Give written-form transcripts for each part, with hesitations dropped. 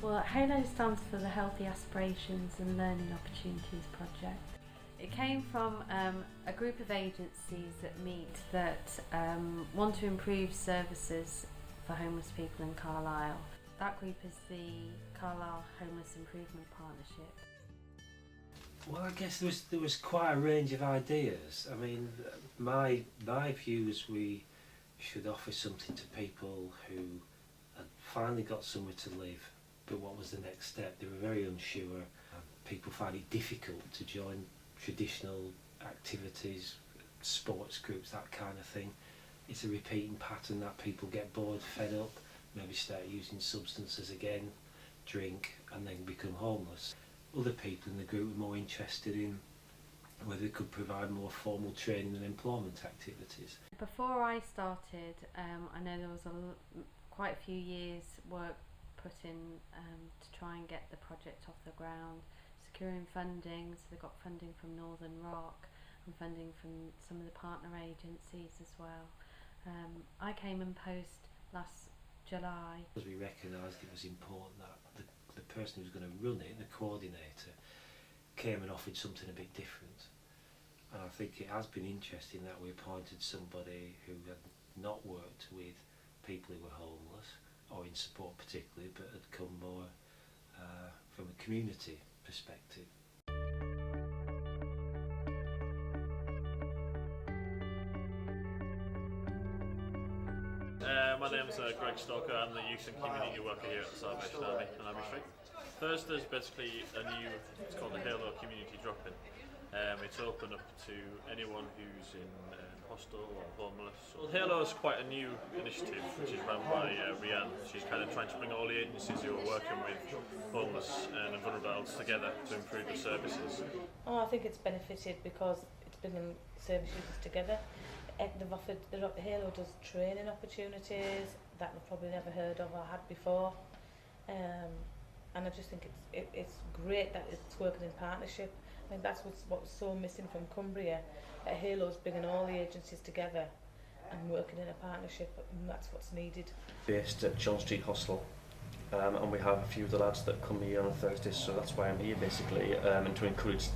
Well, halo stands for the Healthy Aspirations and Learning Opportunities Project. It came from a group of agencies that meet that want to improve services for homeless people in Carlisle. That group is the Carlisle Homeless Improvement Partnership. Well, I guess there was quite a range of ideas. I mean, my view is we should offer something to people who had finally got somewhere to live, but what was the next step? They were very unsure. People find it difficult to join traditional activities, sports groups, that kind of thing. It's a repeating pattern that people get bored, fed up, maybe start using substances again, drink, and then become homeless. Other people in the group were more interested in whether they could provide more formal training and employment activities. Before I started, I know there was quite a few years work put in to try and get the project off the ground, securing funding. So they got funding from Northern Rock and funding from some of the partner agencies as well. I came in post last July. Because we recognised it was important that the person who was going to run it, the coordinator, came and offered something a bit different. And I think it has been interesting that we appointed somebody who had not worked with people who were homeless, or in support particularly, but had come more from a community perspective. My name's Greg Stoker. I'm the Youth and Community Worker here at the Salvation Army on Abbey Street. Thursday's basically it's called the Halo Community Drop-In. It's open up to anyone who's in hostel or homeless. Well, Halo is quite a new initiative which is run by Rianne. She's kind of trying to bring all the agencies who are working with homeless and vulnerable adults together to improve the services. Oh, I think it's benefited because it's bringing service users together. They've offered, Halo does training opportunities that they've probably never heard of or had before, and I just think it's great that it's working in partnership. I think that's what's so missing from Cumbria, that Halo's bringing all the agencies together and working in a partnership, and that's what's needed. Based at John Street Hostel, and we have a few of the lads that come here on Thursdays, so that's why I'm here basically, and to encourage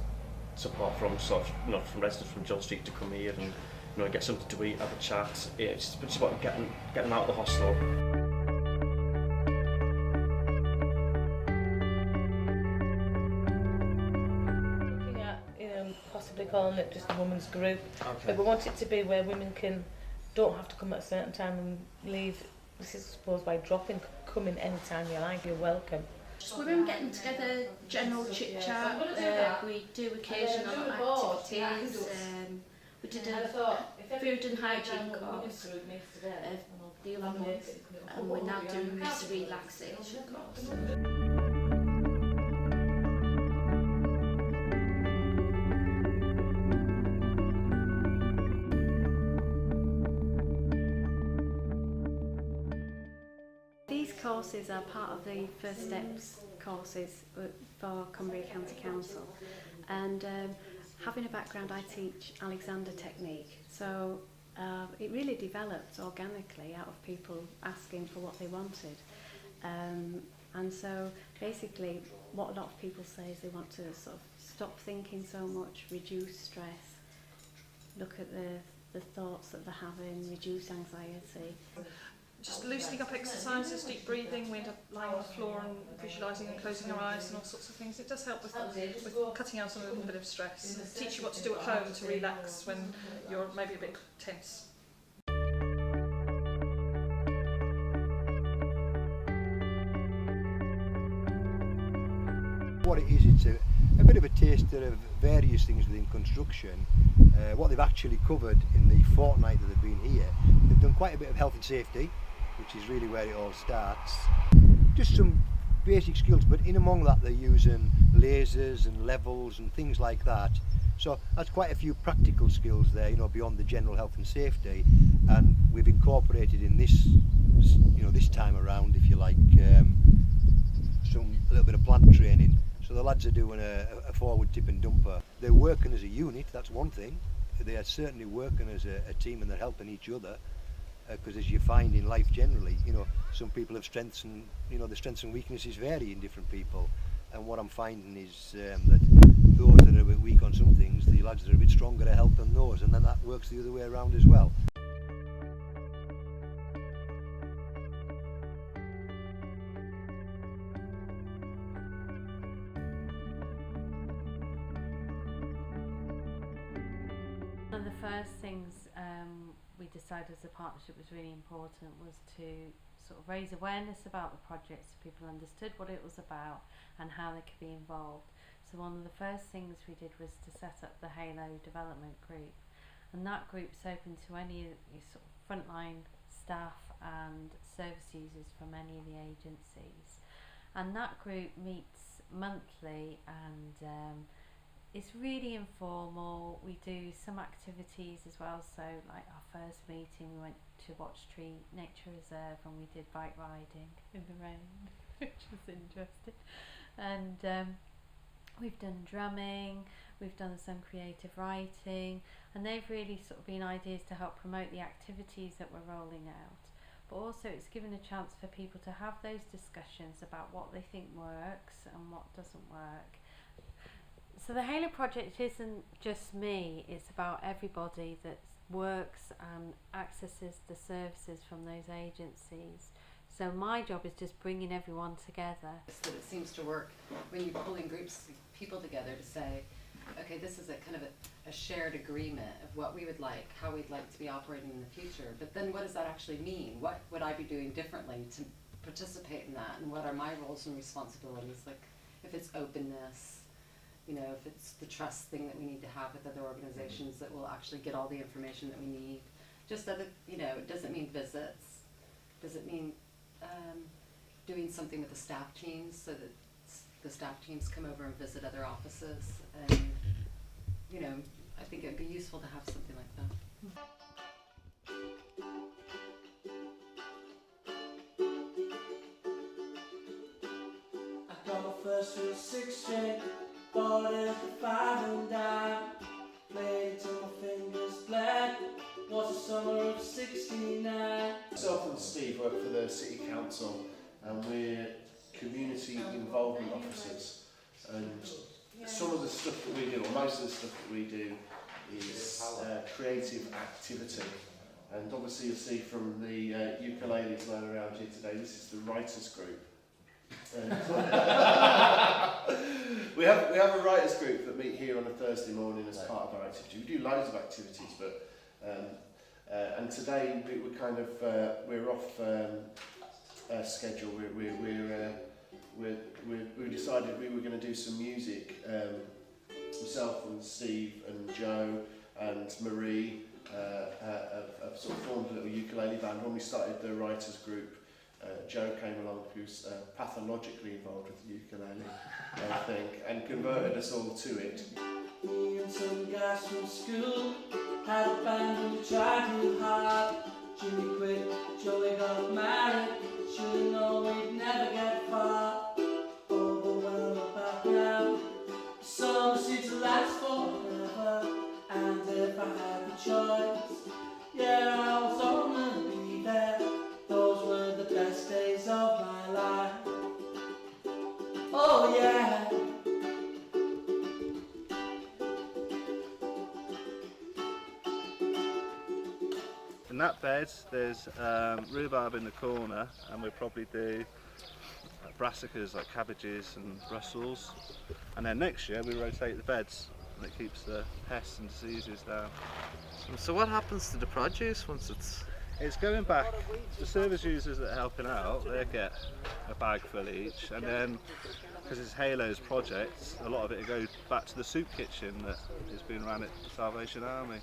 support from from residents from John Street to come here and get something to eat, have a chat. It's just about getting them out of the hostel. Looking at possibly calling it just a women's group, but we want it to be where women don't have to come at a certain time and leave. This is supposed by drop-in, come in any time you like. You're welcome. Just women getting together, general chit chat. We do occasional activities. We did a food and hygiene course the other month, and we're now doing this relaxation course. These courses are part of the First Steps courses for Cumbria County Council, and having a background, I teach Alexander technique, so it really developed organically out of people asking for what they wanted, and so basically what a lot of people say is they want to sort of stop thinking so much, reduce stress, look at the thoughts that they're having, reduce anxiety. Just loosening up exercises, deep breathing. We end up lying on the floor and visualising and closing our eyes and all sorts of things. It does help with cutting out a little bit of stress. Teach you what to do at home to relax when you're maybe a bit tense. What it is, it's a bit of a taster of various things within construction. What they've actually covered in the fortnight that they've been here, they've done quite a bit of health and safety, which is really where it all starts. Just some basic skills, but in among that they're using lasers and levels and things like that. So that's quite a few practical skills there, beyond the general health and safety, and we've incorporated in this, this time around, if you like, a little bit of plant training. So the lads are doing a forward tip and dumper. They're working as a unit, that's one thing. They are certainly working as a team, and they're helping each other, because as you find in life generally, some people have strengths, and the strengths and weaknesses vary in different people. And what I'm finding is that those that are a bit weak on some things, the lads that are a bit stronger are helping those, and then that works the other way around as well. One of the first things we decided as a partnership was really important was to sort of raise awareness about the project so people understood what it was about and how they could be involved. So one of the first things we did was to set up the Halo development group, and that group's open to any sort of frontline staff and service users from any of the agencies, and that group meets monthly, and it's really informal. We do some activities as well, so like our first meeting we went to Watch Tree Nature Reserve and we did bike riding in the rain which was interesting, and we've done drumming, we've done some creative writing, and they've really sort of been ideas to help promote the activities that we're rolling out, but also it's given a chance for people to have those discussions about what they think works and what doesn't work. So the Halo project isn't just me, it's about everybody that works and accesses the services from those agencies. So my job is just bringing everyone together. That it seems to work when you're pulling groups of people together to say, okay, this is a kind of a shared agreement of what we would like, how we'd like to be operating in the future, but then what does that actually mean? What would I be doing differently to participate in that, and what are my roles and responsibilities? Like if it's openness, if it's the trust thing that we need to have with other organizations that will actually get all the information that we need. Just that, it doesn't mean visits. Does it mean doing something with the staff teams so that the staff teams come over and visit other offices? And, I think it would be useful to have something like that. I got my first real 6-string. Bought it for 5 and dime, played it till my fingers bled, was the summer of '69. Myself and Steve work for the City Council, and we're community involvement officers, and some of the stuff that we do, or most of the stuff that we do, is creative activity. And obviously you'll see from the ukuleles lying around here today, this is the writers group. We have a writers group that meet here on a Thursday morning as part of our activity. We do loads of activities, but and today we're off schedule. We decided we were going to do some music. Myself and Steve and Joe and Marie have sort of formed a little ukulele band. When we started the writers group, Joe came along, who's pathologically involved with the ukulele, I think, and converted us all to it. Me and some guys from school had a band and we tried real hard. Jimmy quit, Joey got married, should've known we'd never get far. Oh, but well, look back now, the summer seems to last forever. And if I had the choice, yeah, I was gonna be there. Those were the best days of my life. Oh yeah. In that bed there's rhubarb in the corner, and we'll probably do brassicas like cabbages and brussels, and then next year we rotate the beds and it keeps the pests and diseases down. So what happens to the produce once it's going back? The service users that are helping out, they get a bag full each, and then because it's Halo's project, a lot of it goes back to the soup kitchen that is being run at the Salvation Army.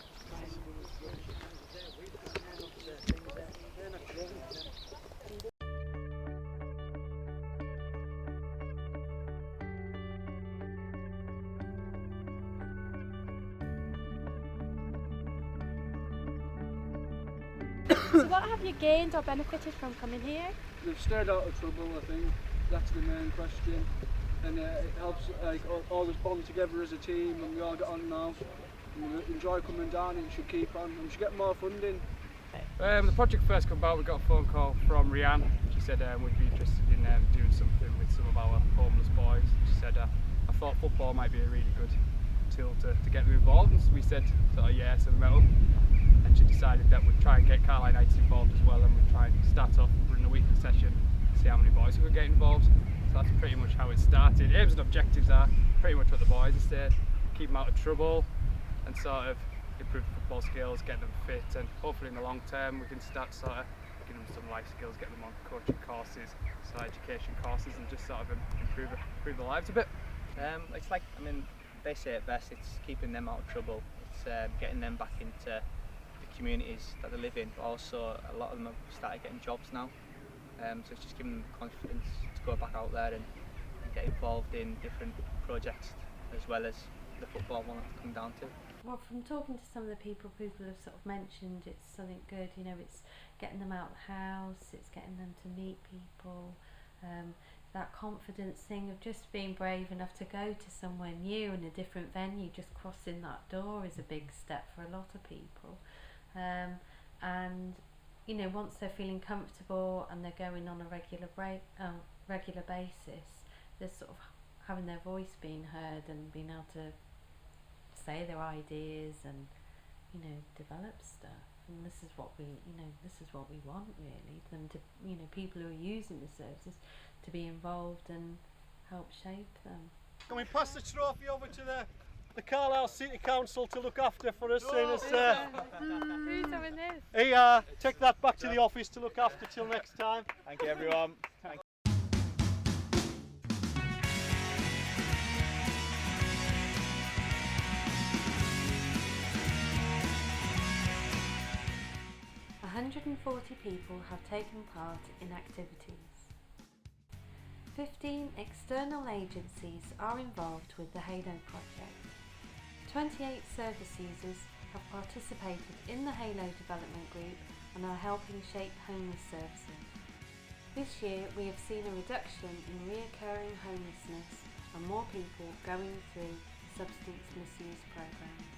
So what have you gained or benefited from coming here? We've stayed out of trouble, I think. That's the main question. And it helps all us bond together as a team, and we all get on now. And we enjoy coming down, and we should keep on, and we should get more funding. The project first came about, we got a phone call from Rianne. She said we'd be interested in doing something with some of our homeless boys. She said I thought football might be a really good tool to get them involved, and so we said sort of yeah, so we met up, and she decided that we'd try and get Carlisle United involved as well, and we'd try and start off running a weekly session, see how many boys we could get involved. So that's pretty much how it started. Aims and objectives are pretty much what the boys have said: keep them out of trouble and sort of improve football skills, get them fit, and hopefully in the long term we can start sort of giving them some life skills, get them on coaching courses, some education courses, and just sort of improve their lives a bit. It's like, I mean, they say it best, it's keeping them out of trouble, it's getting them back into the communities that they live in, but also a lot of them have started getting jobs now, so it's just giving them confidence to go back out there and get involved in different projects as well as the football one that's come down to. Well, from talking to some of the people have sort of mentioned, it's something good, you know, it's getting them out of the house, it's getting them to meet people, that confidence thing of just being brave enough to go to somewhere new in a different venue. Just crossing that door is a big step for a lot of people, and you know, once they're feeling comfortable and they're going on a regular basis, they're sort of having their voice being heard and being able to say their ideas and, you know, develop stuff. And this is what we want really, them to, you know, people who are using the services to be involved and help shape them. Can we pass the trophy over to the Carlisle City Council to look after for us? Who's having this? Hey, take that back to the office to look after till next time. Thank you, everyone. Thank 140 people have taken part in activities. 15 external agencies are involved with the Halo project. 28 service users have participated in the Halo development group and are helping shape homeless services. This year we have seen a reduction in reoccurring homelessness and more people going through substance misuse programs.